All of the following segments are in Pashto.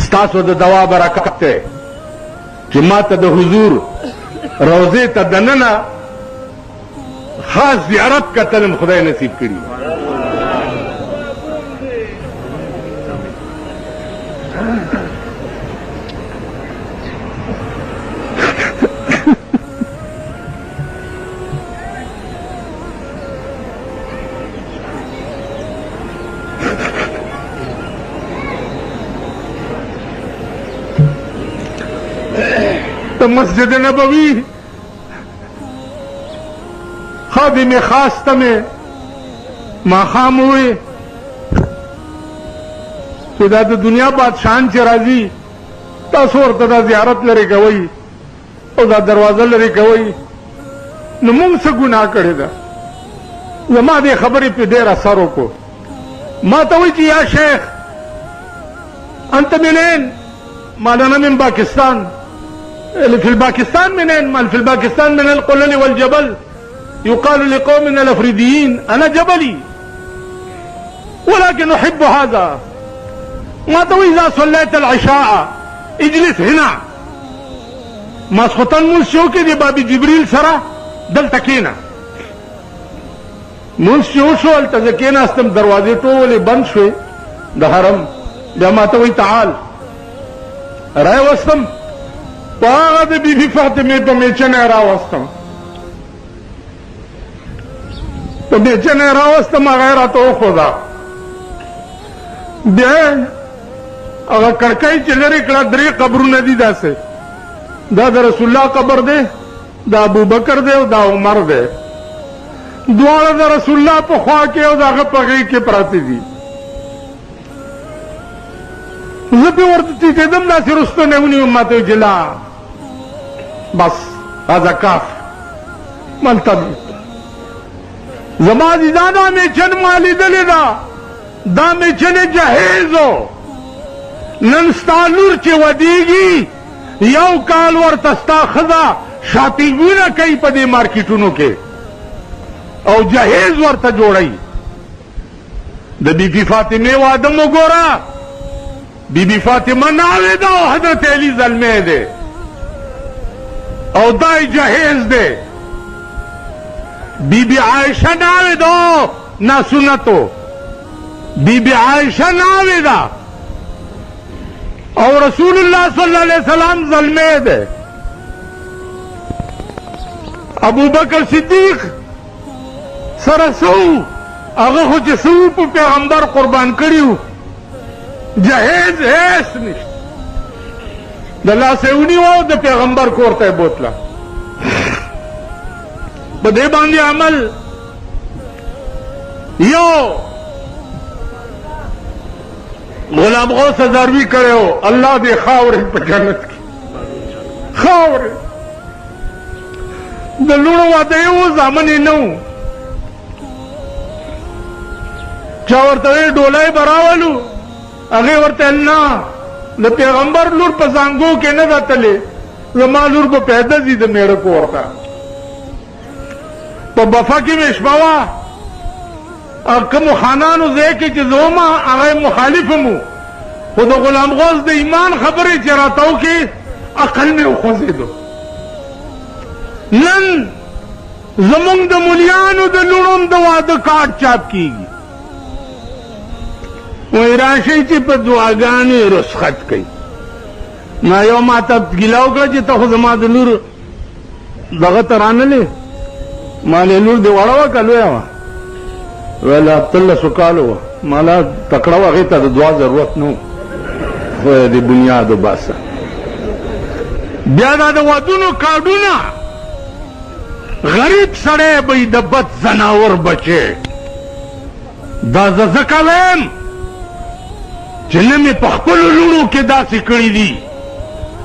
ستاسو د دوا برکت ته چې ما ته د حضور روضه ته دننه خاص زیارت کتل خدای نصیب کړي. تو مسجد نبوی خادم خاص تمہیں ماخام ہوئے تو دا دنیا بادشاہن چه راضی تاسو ورته دا زیارت لري کوي او دا دروازه لري کوي نو موږ څه ګناه کړی ده؟ زما دې خبرې په ډېر اثر وکړو. ما ته وایي چې یا شیخ انت منين؟ مال انا من باکستان. في الباكستان منين؟ مال في الباكستان من القلل والجبل يقال لقومنا الافريديين انا جبلي ولكن احب هذا. ما تو اذا صليت العشاء اجلس هنا ماسختن منشو کې دی بابي جبريل سره دلته کېنه منشو شو الته کېنه استم دروازې ټولې بند شوې د حرم. بیا ما ته وی تعال راي وستم پاغه د بیبي فاطمه په میچنه راوستم په میچنه راوستم هغه راته وښوده. بیا هغه کړکۍ چې لرې کړه درې قبرونه دي داسې دا د رسول الله قبر دی دا ابوبکر دی او دا عمر دی دواړه د رسول الله په خوا کې او د هغه په غېږ کې پراته دي. زه پې ورته ټیټېدم داسې رستو نه ونیوم ما ته ویل چې لا بس هذا کاف ملتبي. زما عزیزانو میچن ما لیدلې ده دا میچنې جهیزو نن ستا لور چې ودیږي یو کال ورته ستا ښځه شاپینګونه کوي په دې مارکیټونو کې او جهیز ورته جوړوي. د بیبي فاطمې واده مو ګوره بیبي فاطمه ناوې ده او حضرت علی زلمی دی او دای جهیز دی. بیبي عائشه ناوې ده نا سنتو بیبي عائشه ناوې ده او رسول الله صلی الله علیه وسلم زلمی دی. ابو بکر صدیق سره سو هغه خو چې سو په پیغمبر قربان کړیو جهیز هیڅ نشته د لاسه ونیو د پیغمبر کور ته بوتله. په دې باندې عمل یو غلام غوث هزاروي کړو الله دې خاورې په جنت کې خاورې د لوڼو واده یو زامن یې نه و چا ورته ډولۍ به راولو هغې ورته نه د پیغمبر لور په زانګو کې نه ده تلې زما لور به پیدا ځي د میړه کور ته. په بفه کې مې شپه وه کومو خانانو ځای کې چې زه وم هغه مخالف م خو د غلام غوث د ایمان خبرې چې راته وکړې عقل مې وخوځېدو. نن زمونږ د ملیانو د لوڼو د واده کارډ چاپ کېږي وایي راشئ چې په دعاګانې رسخت کوي. ما یو ما ته ګیله وکړه چې ته خو زما د لور دغه ته رانلې ما لې لور دې وړه وه که لویه وه ویل 18 کالو وه ما لا تکړه وه هغې ته د دعا ضرورت نه و خو یې د بنیاد وباسه. بیا دا د ودونو کارډونه غریب سړی به د بد زناور بچې دا زه ځکه ویم چې نه مې په خپلو لوڼو کې داسې کړي دي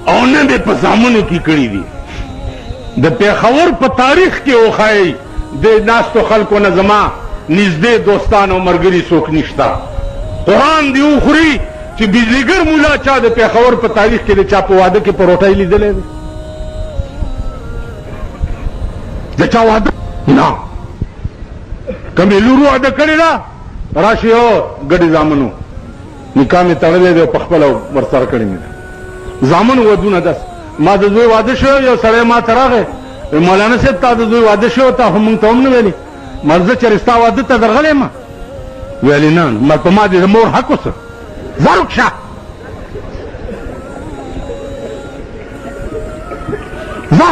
او نه مې په زامنو کې کړي دي. د پیښور په تاریخ کې وښایي د ناستو خلکو نه زما نږدې دوستان او ملګري څوک نشته. قرآن دې وخوري چې بجلیګر مولا چا د پیښور په تاریخ کې د چا په واده کې په روټۍ لیدلی دی؟ د چا واده نه کومې لور واده کړې ده راشي او ګډې زامنو نکاح مې تړلې دی په خپله ورسره کړې مې ده زامن ودونه داس ما د زوی واده شو یو سړی ما ته راغی مولانا صاحب تا د زوی واده شو تا خو مونږ ته هم نه ویلې مرزه چې رستا واده ته درغلی ما ویلې نه ما په ما دې د مور حق اوسه ځه رکشه ځه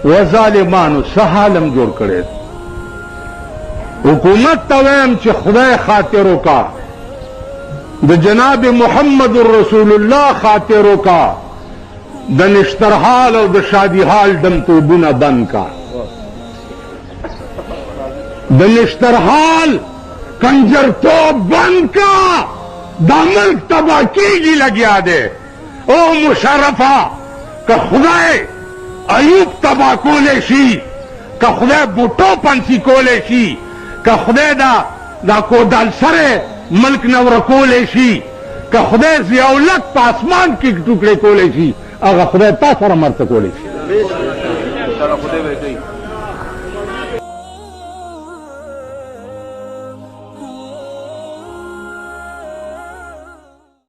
و ظالمانو څه حالم جوړ کړی حکومت ته وایم چې خدای خاطر وکړه د جناب محمد رسول الله خاطر وکړه د نشترحال او د شادیحال دمتوبونه بند کا د نشترحال کنجرتوب بند کا دا ملک تباہ کیږي لګیا دی او مشرفه که خدای ایوب تباہ کولی شي که خدای بوټو پنسي کولی شي که خدای دا کودال سره ملک نه ورکولی شي که خدای ضیاءالحق په اسمان کې ټوکړې کولی شي هغه خدای تا سره مرسته کولی شي